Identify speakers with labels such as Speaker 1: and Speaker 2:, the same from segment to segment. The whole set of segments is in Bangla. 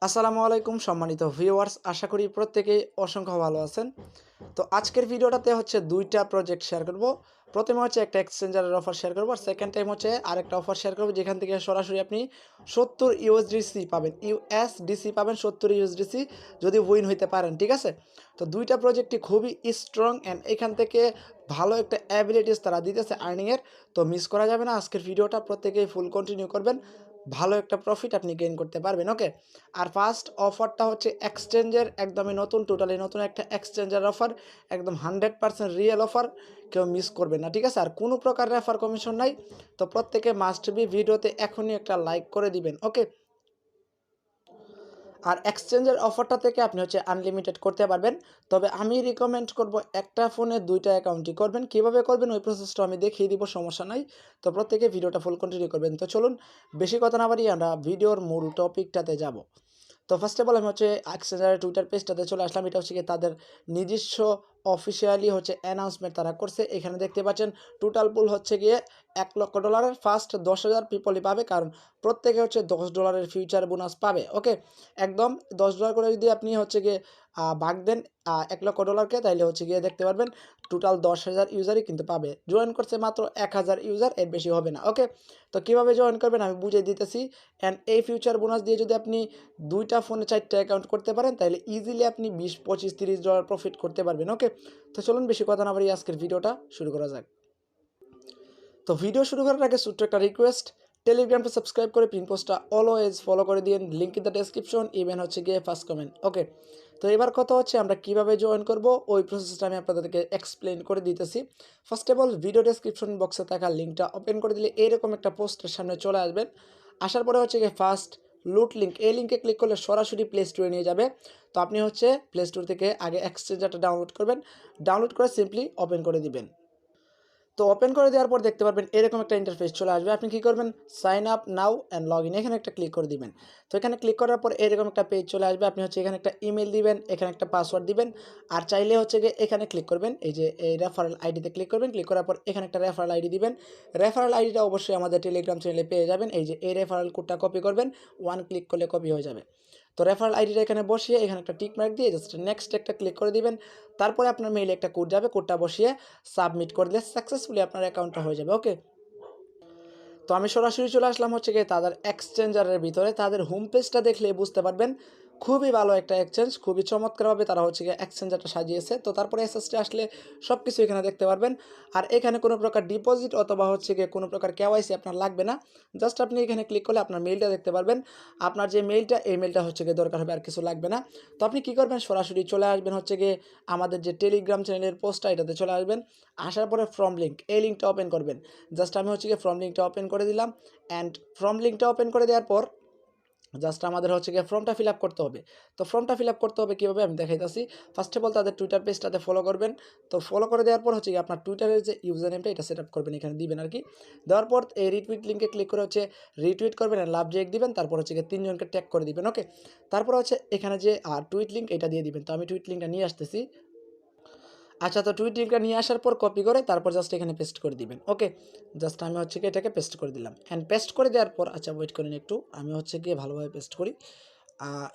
Speaker 1: আসসালামু আলাইকুম সম্মানিত ভিউয়ার্স, আশা করি প্রত্যেকেই অসংখ্য ভালো আছেন। তো আজকের ভিডিওটাতে হচ্ছে দুইটা প্রজেক্ট শেয়ার করব। প্রথমে হচ্ছে একটা এক্সচেঞ্জারের অফার শেয়ার করব, আর সেকেন্ড টাইম হচ্ছে আরেকটা অফার শেয়ার করব যেখান থেকে সরাসরি আপনি 70 ইউএসডিসি পাবেন, ইউএসডিসি পাবেন 70 ইউএসডিসি যদি উইন হইতে পারেন, ঠিক আছে? তো দুইটা প্রজেক্টই খুবই স্ট্রং অ্যান্ড এখান থেকে ভালো একটা অ্যাবিলিটিস তারা দিতেছে আর্নিংয়ের। তো মিস করা যাবে না আজকের ভিডিওটা, প্রত্যেকেই ফুল কন্টিনিউ করবেন, ভালো একটা প্রফিট আপনি গেইন করতে পারবেন। ওকে, আর ফার্স্ট অফারটা হচ্ছে এক্সচেঞ্জের, একদমই নতুন, টোটালি নতুন একটা এক্সচেঞ্জের অফার, একদম 100% রিয়েল অফার, কেউ মিস করবে না, ঠিক আছে? আর কোনো প্রকার রেফার কমিশন নাই। তো প্রত্যেকে মাস্ট বি ভিডিওতে এখনই একটা লাইক করে দিবেন। ওকে, আর এক্সচেঞ্জের অফারটা থেকে আপনি হচ্ছে আনলিমিটেড করতে পারবেন, তবে আমি রিকমেন্ড করব একটা ফোনে দুইটা অ্যাকাউন্টই করবেন। কীভাবে করবেন ওই প্রসেসটা আমি দেখিয়ে দিব, সমস্যা নাই। তো প্রত্যেকে ভিডিওটা ফুল কন্টিনিউ করবেন। তো চলুন বেশি কথা না বাড়িয়ে আমরা ভিডিওর মূল টপিকটাতে যাব। তো ফার্স্ট অফ অল আমি হচ্ছে এক্সচেঞ্জারের টুইটার পেজটাতে চলে আসলাম। এটা হচ্ছে কি তাদের নিজস্ব অফিসিয়ালি হচ্ছে অ্যানাউন্সমেন্ট তারা করছে। এখানে দেখতে পাচ্ছেন টোটাল পুল হচ্ছে গিয়ে $1,00,000। ফার্স্ট 10,000 পিপলই পাবে, কারণ প্রত্যেকে হচ্ছে $10 ফিউচার বোনাস পাবে। ওকে, একদম $10 করে যদি আপনি হচ্ছে গিয়ে ভাগ দেন $1,00,000কে, তাইলে হচ্ছে গিয়ে দেখতে পারবেন টোটাল 10,000 ইউজারই কিন্তু পাবে। জয়েন করছে মাত্র 1,000 ইউজার, এর বেশি হবে না। ওকে, তো কীভাবে জয়েন করবেন আমি বুঝিয়ে দিতেছি। অ্যান্ড এই ফিউচার বোনাস দিয়ে যদি আপনি দুইটা ফোনে 4টা অ্যাকাউন্ট করতে পারেন, তাহলে ইজিলি আপনি $20, $25, $30 প্রফিট করতে পারবেন। ওকে, তো চলুন বেশি কথা না বাড়িয়ে আজকের ভিডিওটা শুরু করা যাক। তো ভিডিও শুরু করার আগে ছোট্ট একটা রিকোয়েস্ট, টেলিগ্রামটা সাবস্ক্রাইব করে পিন পোস্টটা অলওয়েজ ফলো করে দিন, link in the description, even হচ্ছে গিয়ে ফার্স্ট কমেন্ট। ওকে, তো এবার কথা হচ্ছে আমরা কিভাবে জয়েন করব ওই প্রসেসটা আমি আপনাদেরকে এক্সপ্লেন করে দিতেছি। First of all video description বক্সে থাকা লিঙ্কটা ওপেন করে দিলে এরকম একটা পোস্টের সামনে চলে আসবেন। আসার পরে হচ্ছে গিয়ে ফার্স্ট লুট লিঙ্ক, এই লিঙ্কে ক্লিক করলে সরাসরি প্লে স্টোরে নিয়ে যাবে। তো আপনি হচ্ছে প্লে স্টোর থেকে আগে এক্সচেঞ্জারটা ডাউনলোড করবেন, ডাউনলোড করে সিম্পলি ওপেন করে দিবেন। তো ওপেন করে দেওয়ার পর দেখতে পারবেন এরকম একটা ইন্টারফেস চলে আসবে। আপনি কী করবেন, sign up now and log in, এখানে একটা ক্লিক করে দিবেন। তো এখানে ক্লিক করার পর এরকম একটা পেজ চলে আসবে। আপনি হচ্ছে এখানে একটা ইমেল দিবেন, এখানে একটা পাসওয়ার্ড দিবেন, আর চাইলে হচ্ছে গিয়ে এখানে ক্লিক করবেন, এই যে এই রেফারেল আইডিতে ক্লিক করবেন। ক্লিক করার পর এখানে একটা রেফারেল আইডি দিবেন। রেফারেল আইডিটা অবশ্যই আমাদের টেলিগ্রাম চ্যানেলে পেয়ে যাবেন। এই যে এই রেফারেল কোডটা কপি করবেন, ওয়ান ক্লিক করলে কপি হয়ে যাবে। তো রেফারেল আইডিটা এখানে বসিয়ে এখানে একটা টিক মার্ক দিয়ে জাস্ট নেক্সট একটা ক্লিক করে দিবেন। তারপরে আপনার মেইলে একটা কোড যাবে, কোডটা বসিয়ে সাবমিট করে দিলে সাকসেসফুলি আপনার অ্যাকাউন্টটা হয়ে যাবে। ওকে, তো আমি সরাসরি চলে আসলাম হচ্ছে গিয়ে তাদের এক্সচেঞ্জারের ভিতরে। তাদের হোম পেজটা দেখলে বুঝতে পারবেন খুবই ভালো একটা এক্সচেঞ্জ, খুবই চমৎকারভাবে তারা হচ্ছে গিয়ে এক্সচেঞ্জারটা সাজিয়েছে। তো তারপরে এসএসটি আসলে সব কিছু এখানে দেখতে পারবেন। আর এখানে কোনো প্রকার ডিপোজিট অথবা হচ্ছে গিয়ে কোনো প্রকার কেওয়াইসি আপনার লাগবে না। জাস্ট আপনি এখানে ক্লিক করলে আপনার মেইলটা দেখতে পারবেন। আপনার যে মেইলটা, এই মেইলটা হচ্ছে গিয়ে দরকার হবে, আর কিছু লাগবে না। তো আপনি কী করবেন, সরাসরি চলে আসবেন হচ্ছে গিয়ে আমাদের যে টেলিগ্রাম চ্যানেলের পোস্টটা, এটাতে চলে আসবেন। আসার পরে ফর্ম লিঙ্ক, এই লিঙ্কটা ওপেন করবেন। জাস্ট আমি হচ্ছে গিয়ে ফর্ম লিঙ্কটা ওপেন করে দিলাম। অ্যান্ড ফর্ম লিঙ্কটা ওপেন করে দেওয়ার পর জাস্ট আমাদের হচ্ছে গিয়ে ফর্মটা ফিল আপ করতে হবে। তো ফর্মটা ফিল আপ করতে হবে কীভাবে আমি দেখাইতেছি। ফার্স্ট অফ অল তাদের টুইটার পেজটাতে ফলো করবেন। তো ফলো করে দেওয়ার পর হচ্ছে গিয়ে আপনার টুইটারের যে ইউজার নেমটা, এটা সেট আপ করবেন, এখানে দিবেন আর কি। দেওয়ার পর এই রিটুইট লিঙ্কে ক্লিক করে হচ্ছে রিটুইট করবেন, আর লাভ জেক দিবেন। তারপর হচ্ছে গিয়ে 3 জনকে ট্যাগ করে দিবেন। ওকে, তারপর হচ্ছে এখানে যে টুইট লিঙ্ক, এটা দিয়ে দিবেন। তো আমি টুইট লিঙ্কটা নিয়ে আসতেছি। আচ্ছা, তো টুইট লিঙ্কটা নিয়ে আসার পর কপি করে তারপর জাস্ট এখানে পেস্ট করে দিবেন। ওকে, জাস্ট আমি হচ্ছে গিয়ে এটাকে পেস্ট করে দিলাম। অ্যান্ড পেস্ট করে দেওয়ার পর, আচ্ছা ওয়েট করেন একটু, আমি হচ্ছে গিয়ে ভালোভাবে পেস্ট করি।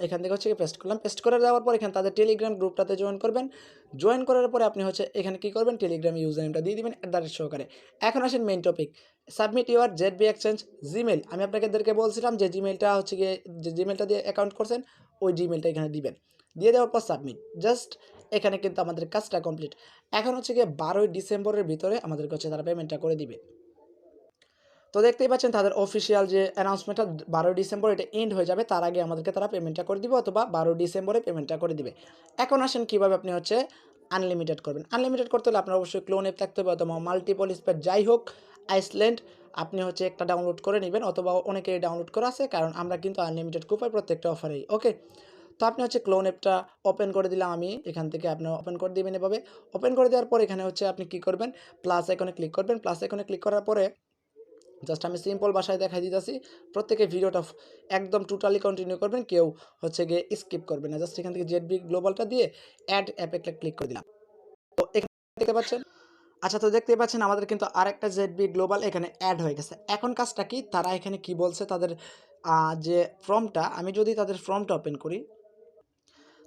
Speaker 1: এখান থেকে হচ্ছে গিয়ে পেস্ট করলাম। পেস্ট করে দেওয়ার পর এখানে তাদের টেলিগ্রাম গ্রুপটাতে জয়েন করবেন। জয়েন করার পরে আপনি হচ্ছে এখানে কী করবেন, টেলিগ্রাম ইউজার নেমটা দিয়ে দিবেন @সহকারে। এখন আসেন main topic, submit your ZB exchange Gmail. আমি আপনাদেরকে বলছিলাম যে জিমেলটা হচ্ছে গিয়ে, যে জিমেলটা দিয়ে অ্যাকাউন্ট করছেন ওই জিমেলটা এখানে দিবেন। দিয়ে দেওয়ার পর সাবমিট, জাস্ট এখানে কিন্তু আমাদের কাজটা কমপ্লিট। এখন হচ্ছে গিয়ে 12ই ডিসেম্বরের ভিতরে আমাদেরকে হচ্ছে তারা পেমেন্টটা করে দিবে। তো দেখতেই পাচ্ছেন তাদের অফিসিয়াল যে অ্যানাউন্সমেন্টটা 12 ডিসেম্বর এটা এন্ড হয়ে যাবে, তার আগে আমাদেরকে তারা পেমেন্টটা করে দিবে, অথবা 12 ডিসেম্বরে পেমেন্টটা করে দিবে। এখন আসেন কীভাবে আপনি হচ্ছে আনলিমিটেড করবেন। আনলিমিটেড করতে হলে আপনার অবশ্যই ক্লোন অ্যাপ থাকতে হবে, অথবা মাল্টিপল স্পেড যাই হোক, আইসল্যান্ড আপনি হচ্ছে একটা ডাউনলোড করে নেবেন, অথবা অনেকেই ডাউনলোড করা আছে, কারণ আমরা কিন্তু আনলিমিটেড কুপাই প্রত্যেকটা অফারেই। ওকে, তো আপনি হচ্ছে ক্লোন অ্যাপটা ওপেন করে দিলাম আমি, এখান থেকে আপনি ওপেন করে দিবেন এভাবে। ওপেন করে দেওয়ার পর এখানে হচ্ছে আপনি কী করবেন, প্লাস আইকনে ক্লিক করবেন। প্লাস আইকনে ক্লিক করার পরে জাস্ট আমি সিম্পল ভাষায় দেখাই দিতেছি, প্রত্যেকে ভিডিওটা একদম টোটালি কন্টিনিউ করবেন, কেউ হচ্ছে গিয়ে স্কিপ করবেন না। জাস্ট এখান থেকে জেডবি গ্লোবালটা দিয়ে অ্যাড অ্যাপে ক্লিক করে দিলাম। তো এখানে দেখতে পাচ্ছেন, আচ্ছা তো দেখতেই পাচ্ছেন আমাদের কিন্তু আরেকটা জেডবি গ্লোবাল এখানে অ্যাড হয়ে গেছে। এখন কাজটা কি, তারা এখানে কি বলছে, তাদের যে ফর্মটা, আমি যদি তাদের ফর্মটা ওপেন করি,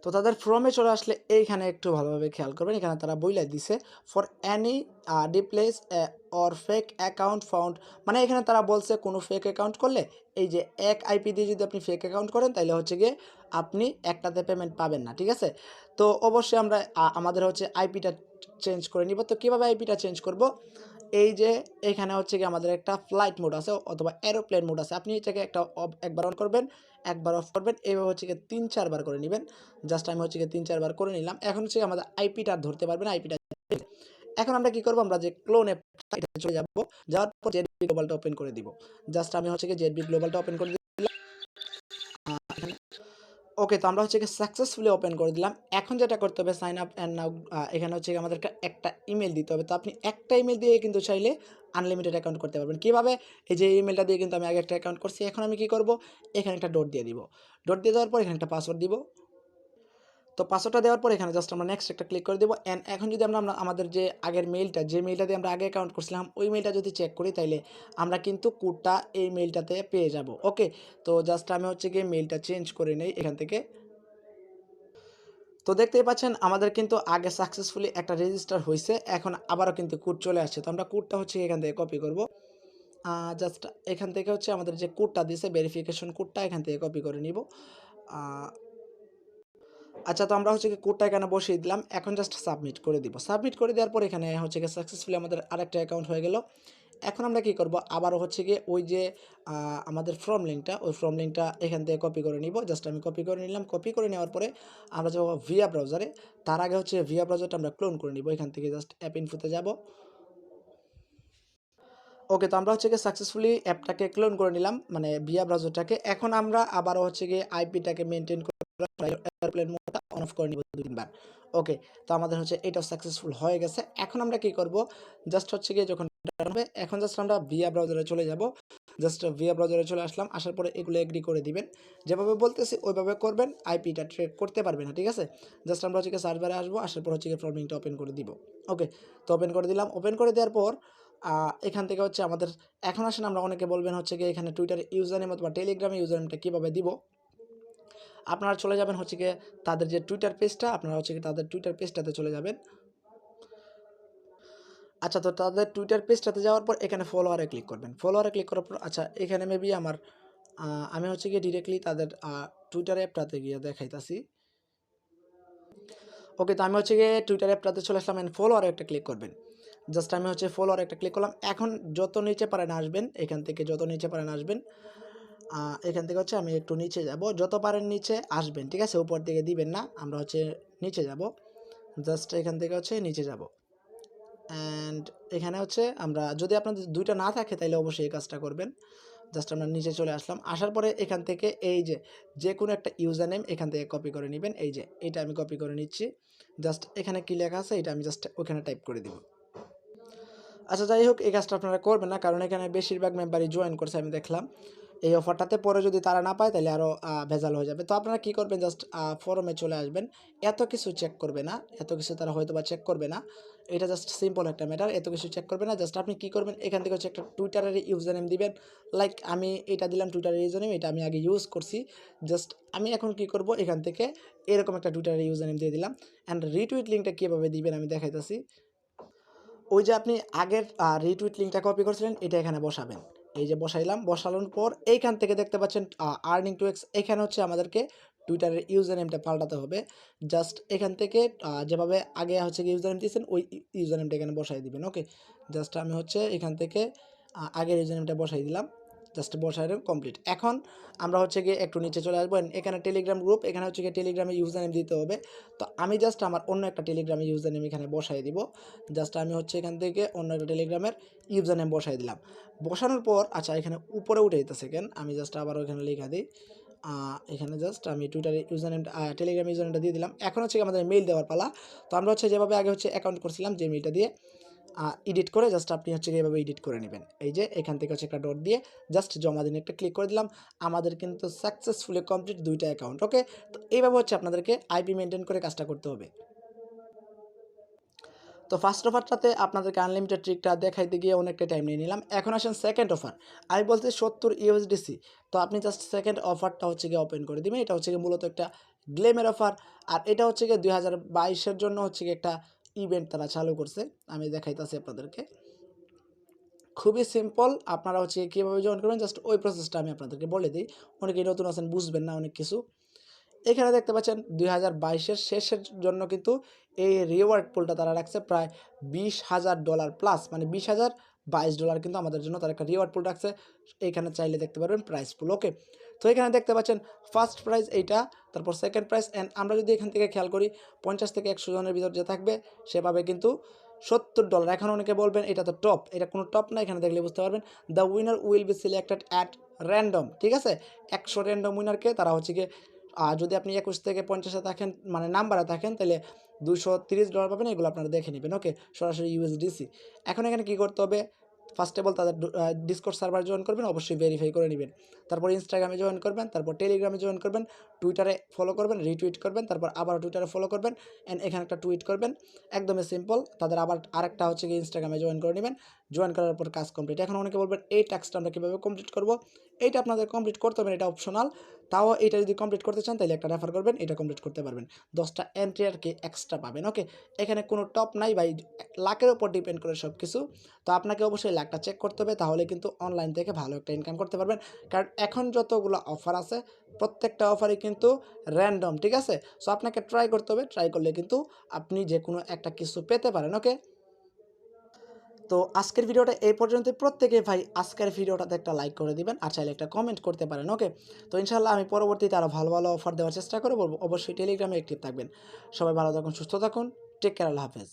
Speaker 1: তো তাদের ফর্মে চলে আসলে এইখানে একটু ভালোভাবে খেয়াল করবেন। এখানে তারা বইলা দিছে for any displace or fake account found, মানে এখানে তারা বলছে কোনো ফেক অ্যাকাউন্ট করলে, এই যে এক আইপি দিয়ে যদি আপনি ফেক অ্যাকাউন্ট করেন তাহলে হচ্ছে গিয়ে আপনি একটাতে পেমেন্ট পাবেন না, ঠিক আছে? তো অবশ্যই আমরা আমাদের হচ্ছে আইপিটা চেঞ্জ করে নিব। তো কীভাবে আইপিটা চেঞ্জ করব? এই যে এখানে হচ্ছে গিয়ে আমাদের একটা ফ্লাইট মোড আছে অথবা এরোপ্লেন মোড আছে, আপনি এটাকে একবার অন করবেন, একবার অফ করবেন, এইভাবে হচ্ছে গিয়ে 3-4 বার করে নেবেন। জাস্ট আমি হচ্ছে গিয়ে 3-4 বার করে নিলাম। এখন হচ্ছে আমাদের আইপিটা ধরতে পারবেন, আইপিটা। এখন আমরা কি করব? আমরা যে ক্লোন অ্যাপটা, এটাতে চলে যাব। যাওয়ার পর জেডবি গ্লোবালটা ওপেন করে দিব। জাস্ট আমি হচ্ছে গিয়ে জেডবি গ্লোবালটা ওপেন করে দিলাম। এখানে ওকে, তো আমরা হচ্ছে গিয়ে সাকসেসফুলি ওপেন করে দিলাম। এখন যেটা করতে হবে, সাইন আপ অ্যান্ড নাও, এখানে হচ্ছে গিয়ে আমাদেরকে একটা ইমেল দিতে হবে। তো আপনি একটা ইমেল দিয়ে কিন্তু চাইলে আনলিমিটেড অ্যাকাউন্ট করতে পারবেন। কীভাবে? এই যে ইমেলটা দিয়ে কিন্তু আমি আগে একটা অ্যাকাউন্ট করছি। এখন আমি কি করব? এখানে একটা ডট দিয়ে দিব। ডট দিয়ে দেওয়ার পর এখানে একটা পাসওয়ার্ড দিব। তো পাসওয়ার্ডটা দেওয়ার পর এখানে জাস্ট আমরা নেক্সট একটা ক্লিক করে দেবো। অ্যান্ড এখন যদি আমরা আমাদের যে আগের মেইলটা, যে মেইলটা দিয়ে আমরা আগে অ্যাকাউন্ট করছিলাম, ওই মেইলটা যদি চেক করি, তাইলে আমরা কিন্তু কোডটা এই মেইলটাতে পেয়ে যাব। ওকে, তো জাস্ট আমি হচ্ছে গিয়ে মেইলটা চেঞ্জ করে নেই এখান থেকে। তো দেখতেই পাচ্ছেন আমাদের কিন্তু আগে সাকসেসফুলি একটা রেজিস্টার হয়েছে, এখন আবারও কিন্তু কোড চলে আসছে। তো আমরা কোডটা হচ্ছে এখান থেকে কপি করব। জাস্ট এখান থেকে হচ্ছে আমাদের যে কোডটা দিয়েছে, ভেরিফিকেশন কোডটা, এখান থেকে কপি করে নিব। আচ্ছা, তো আমরা হচ্ছে কি কোডটা এখানে বসিয়ে দিলাম। এখন জাস্ট সাবমিট করে দিব। সাবমিট করে দেওয়ার পর এখানে হচ্ছে গিয়ে সাকসেসফুলি আমাদের আরেকটা অ্যাকাউন্ট হয়ে গেল। এখন আমরা কি করব? আবারও হচ্ছে গিয়ে ওই যে আমাদের ফর্ম লিঙ্কটা, ওই ফর্ম লিঙ্কটা এখান থেকে কপি করে নিব। জাস্ট আমি কপি করে নিলাম। কপি করে নেওয়ার পরে আমরা যাব ভিয়া ব্রাউজারে। তার আগে হচ্ছে ভিয়া ব্রাউজারটা আমরা ক্লোন করে নিব। এখান থেকে জাস্ট অ্যাপ ইনফোতে যাব। ওকে, তো আমরা হচ্ছে গিয়ে সাকসেসফুলি অ্যাপটাকে ক্লোন করে নিলাম, মানে ভিয়া ব্রাউজারটাকে। এখন আমরা আবারও হচ্ছে গিয়ে আইপিটাকে মেনটেন করে এয়ারপ্লেন মোডটা অন অফ করে নিব 2-3 বার। ওকে, তো আমাদের হচ্ছে এটাও সাকসেসফুল হয়ে গেছে। এখন আমরা কি করব? জাস্ট হচ্ছে গিয়ে যখন হবে, এখন জাস্ট আমরা ভিয়া ব্রাউজারে চলে যাব। জাস্ট ভিয়া ব্রাউজারে চলে আসলাম। আসার পরে এগুলো এগ্রি করে দিবেন। যেভাবে বলতেছি ওইভাবে করবেন, আইপিটা ট্র্যাক করতে পারবে না, ঠিক আছে? জাস্ট আমরা হচ্ছে গিয়ে সার্চ বারে আসবো, আসার পর হচ্ছে গিয়ে ফর্মিংটা ওপেন করে দিব। ওকে, তো ওপেন করে দিলাম। ওপেন করে দেওয়ার পর এখান থেকে হচ্ছে আমাদের, এখন আসেন আমরা অনেকে বলবেন হচ্ছে গিয়ে এখানে টুইটার ইউজার নেম অথবা টেলিগ্রামে ইউজার নেমটা কীভাবে দিব? আপনারা চলে যাবেন হচ্ছে গিয়ে তাদের যে টুইটার পেজটা, আপনারা হচ্ছে গিয়ে তাদের টুইটার পেজটাতে চলে যাবেন। আচ্ছা, তো তাদের টুইটার পেজটাতে যাওয়ার পর এখানে ফলোয়ারে ক্লিক করবেন। ফলোয়ারে ক্লিক করার পর আচ্ছা, এখানে মেবি আমি হচ্ছে গিয়ে ডিরেক্টলি তাদের টুইটার অ্যাপটাতে গিয়ে দেখাইতাছি। ওকে, তো আমি হচ্ছে গিয়ে টুইটার অ্যাপটাতে চলে আসলাম অ্যান্ড ফলোয়ারে একটা ক্লিক করবেন। জাস্ট আমি হচ্ছে ফলোয়ারে একটা ক্লিক করলাম। এখন যত নিচে পারেন আসবেন, এখান থেকে যত নিচে পারেন আসবেন। এখান থেকে হচ্ছে আমি একটু নিচে যাব। যত পারেন নিচে আসবেন, ঠিক আছে? উপর দিকে দিবেন না। আমরা হচ্ছে নিচে যাব। জাস্ট এখান থেকে হচ্ছে নিচে যাব। অ্যান্ড এখানে হচ্ছে আমরা, যদি আপনাদের 2টা না থাকে তাইলে অবশ্যই এই কাজটা করবেন। জাস্ট আমরা নিচে চলে আসলাম। আসার পরে এখান থেকে এই যে কোনো একটা ইউজার নেম এখান থেকে কপি করে নেবেন। এই যে এটা আমি কপি করে নিচ্ছি। জাস্ট এখানে কি লেখা আছে এটা আমি জাস্ট ওখানে টাইপ করে দিব। আচ্ছা, যাই হোক, এই কাজটা আপনারা করবেন না, কারণ এখানে বেশিরভাগ মেম্বারই জয়েন করছে আমি দেখলাম এই অফারটাতে। পরে যদি তারা না পায় তাহলে আরও ভেজাল হয়ে যাবে। তো আপনারা কী করবেন? জাস্ট ফোরামে চলে আসবেন। এত কিছু চেক করবে না, এত কিছু তারা হয়তো বা চেক করবে না। এটা জাস্ট সিম্পল একটা ম্যাটার, এত কিছু চেক করবে না। জাস্ট আপনি কী করবেন? এখান থেকে হচ্ছে একটা টুইটারের ইউজার নেম দিবেন। লাইক আমি এটা দিলাম টুইটারের ইউজার নেম, এটা আমি আগে ইউজ করছি। জাস্ট আমি এখন কী করব? এখান থেকে এরকম একটা টুইটারের ইউজার নেম দিয়ে দিলাম। অ্যান্ড রিটুইট লিঙ্কটা কীভাবে দিবেন আমি দেখাইতেছি। ওই যে আপনি আগের রিটুইট লিঙ্কটা কপি করছিলেন, এটা এখানে বসাবেন। এই যে বসাইলাম, বসানোর পর এইখান থেকে দেখতে পাচ্ছেন আর্নিং টু এক্স, এখানে হচ্ছে আমাদেরকে টুইটারের ইউজার নেমটা পাল্টাতে হবে। জাস্ট এখান থেকে যেভাবে আগে হচ্ছে কি ইউজার নেম দিয়েছেন, ওই ইউজার নেমটা এখানে বসাই দিবেন। ওকে, জাস্ট আমি হচ্ছে এখান থেকে আগের ইউজার নেমটা বসাই দিলাম। জাস্ট বসাই কমপ্লিট। এখন আমরা হচ্ছে গিয়ে একটু নিচে চলে আসবো। এখানে টেলিগ্রাম গ্রুপ, এখানে হচ্ছে গিয়ে টেলিগ্রামে ইউজার নেম দিতে হবে। তো আমি জাস্ট আমার অন্য একটা টেলিগ্রামে ইউজার নেম এখানে বসাই দিব। জাস্ট আমি হচ্ছে এখান থেকে অন্য একটা টেলিগ্রামের ইউজার নেম বসাই দিলাম। বসানোর পর আচ্ছা, এখানে উপরে উঠে যেতে সেকেন্ড, আমি জাস্ট আবার ওইখানে লেখা দিই। এখানে জাস্ট আমি টুইটারে ইউজার নেমটা, টেলিগ্রাম ইউজার নেমটা দিয়ে দিলাম। এখন হচ্ছে আমাদের মেইল দেওয়ার পালা। তো আমরা হচ্ছে যেভাবে আগে হচ্ছে অ্যাকাউন্ট করছিলাম, যে মেইলটা দিয়ে এডিট করে জাস্ট আপনি হচ্ছে এভাবে এডিট করে নেবেন। এই যে এখান থেকে হচ্ছে একটা ডট দিয়ে জাস্ট জমা দিন একটা ক্লিক করে দিলাম। আমাদের কিন্তু সাকসেসফুলি কমপ্লিট 2টা অ্যাকাউন্ট। ওকে, তো এইভাবে হচ্ছে আপনাদেরকে আইপি মেনটেন করে কাজটা করতে হবে। তো ফার্স্ট অফারটাতে আপনাদেরকে আনলিমিটেড ট্রিকটা দেখাইতে গিয়ে অনেকটা টাইম নিয়ে নিলাম। এখন আসেন সেকেন্ড অফার। আমি বলছি 70 ইউএসডিসি। তো আপনি জাস্ট সেকেন্ড অফারটা হচ্ছে গিয়ে ওপেন করে দিবেন। এটা হচ্ছে গিয়ে মূলত একটা গ্লেমের অফার। আর এটা হচ্ছে গিয়ে 2022 এর জন্য হচ্ছে গিয়ে একটা ইভেন্ট তারা চালু করছে। আমি দেখাইতাছি আপনাদেরকে। খুবই সিম্পল। আপনারা হচ্ছে কীভাবে জয়েন করবেন জাস্ট ওই প্রসেসটা আমি আপনাদেরকে বলে দিই। অনেকেই নতুন আছেন, বুঝবেন না অনেক কিছু। এখানে দেখতে পাচ্ছেন 2022-এর শেষের জন্য কিন্তু এই রিওয়ার্ড পুলটা তারা রাখছে প্রায় $20,000 প্লাস, মানে $20,022 কিন্তু আমাদের জন্য তারা একটা রিওয়ার্ড পুল রাখছে। এইখানে চাইলে দেখতে পারবেন প্রাইস পুল। ওকে, তো এখানে দেখতে পাচ্ছেন ফার্স্ট প্রাইজ এইটা, তারপর সেকেন্ড প্রাইজ। অ্যান্ড আমরা যদি এখান থেকে খেয়াল করি 50 থেকে 100 জনের ভিতর যে থাকবে সেভাবে কিন্তু $70। এখন অনেকে বলবেন এটা তো টপ, এটা কোনো টপ না। এখানে দেখলে বুঝতে পারবেন the winner will be selected at random. ঠিক আছে, 100 র্যান্ডম উইনারকে তারা হচ্ছে গিয়ে যদি আপনি 21 থেকে 50-এ থাকেন, মানে নাম্বারে থাকেন, তাহলে $230 পাবেন। এগুলো আপনারা দেখে নেবেন। ওকে, সরাসরি ইউএসডিসি। এখন এখানে কী করতে হবে, ফার্স্ট অফ অল তাদের ডিসকর্ড সার্ভার জয়েন করবেন, অবশ্যই ভেরিফাই করে নেবেন। তারপর ইনস্টাগ্রামে জয়েন করবেন, তারপর টেলিগ্রামে জয়েন করবেন, টুইটারে ফলো করবেন, রিটুইট করবেন, তারপর আবার টুইটারে ফলো করবেন, অ্যান্ড এখানে একটা টুইট করবেন। একদমই সিম্পল। তাদের আবার আরেকটা হচ্ছে কি ইনস্টাগ্রামে জয়েন করে নেবেন। জয়েন করার পর কাজ কমপ্লিট। এখন অনেকে বলবেন এই টাস্কটা আমরা কীভাবে কমপ্লিট করবো। এইটা আপনাদের কমপ্লিট করতে হবে, এটা অপশনাল। তাও এটা যদি কমপ্লিট করতে চান তাহলে একটা রেফার করবেন, এটা কমপ্লিট করতে পারবেন। 10টা এন্ট্রি আর কি এক্সট্রা পাবেন। ওকে, এখানে কোনো টপ নাই ভাই, লাখের উপর ডিপেন্ড করে সব কিছু। তো আপনাকে অবশ্যই লাখটা চেক করতে হবে, তাহলে কিন্তু অনলাইন থেকে ভালো একটা ইনকাম করতে পারবেন। কারণ এখন যতগুলো অফার আছে প্রত্যেকটা অফারই কিন্তু র্যান্ডম। ঠিক আছে, সো আপনাকে ট্রাই করতে হবে। ট্রাই করলে কিন্তু আপনি যে কোনো একটা কিছু পেতে পারেন। ওকে, তো আজকের ভিডিওটা এই পর্যন্তই। প্রত্যেকে ভাই আজকের ভিডিওটাতে একটা লাইক করে দিবেন, আর চাইলে একটা কমেন্ট করতে পারেন। ওকে, তো ইনশাল্লাহ আমি পরবর্তীতে আরও ভালো ভালো অফার দেওয়ার চেষ্টা করব। অবশ্যই টেলিগ্রামে অ্যাক্টিভ থাকবেন। সবাই ভালো থাকুন, সুস্থ থাকুন, টেক কেয়ার, আল্লাহ হাফেজ।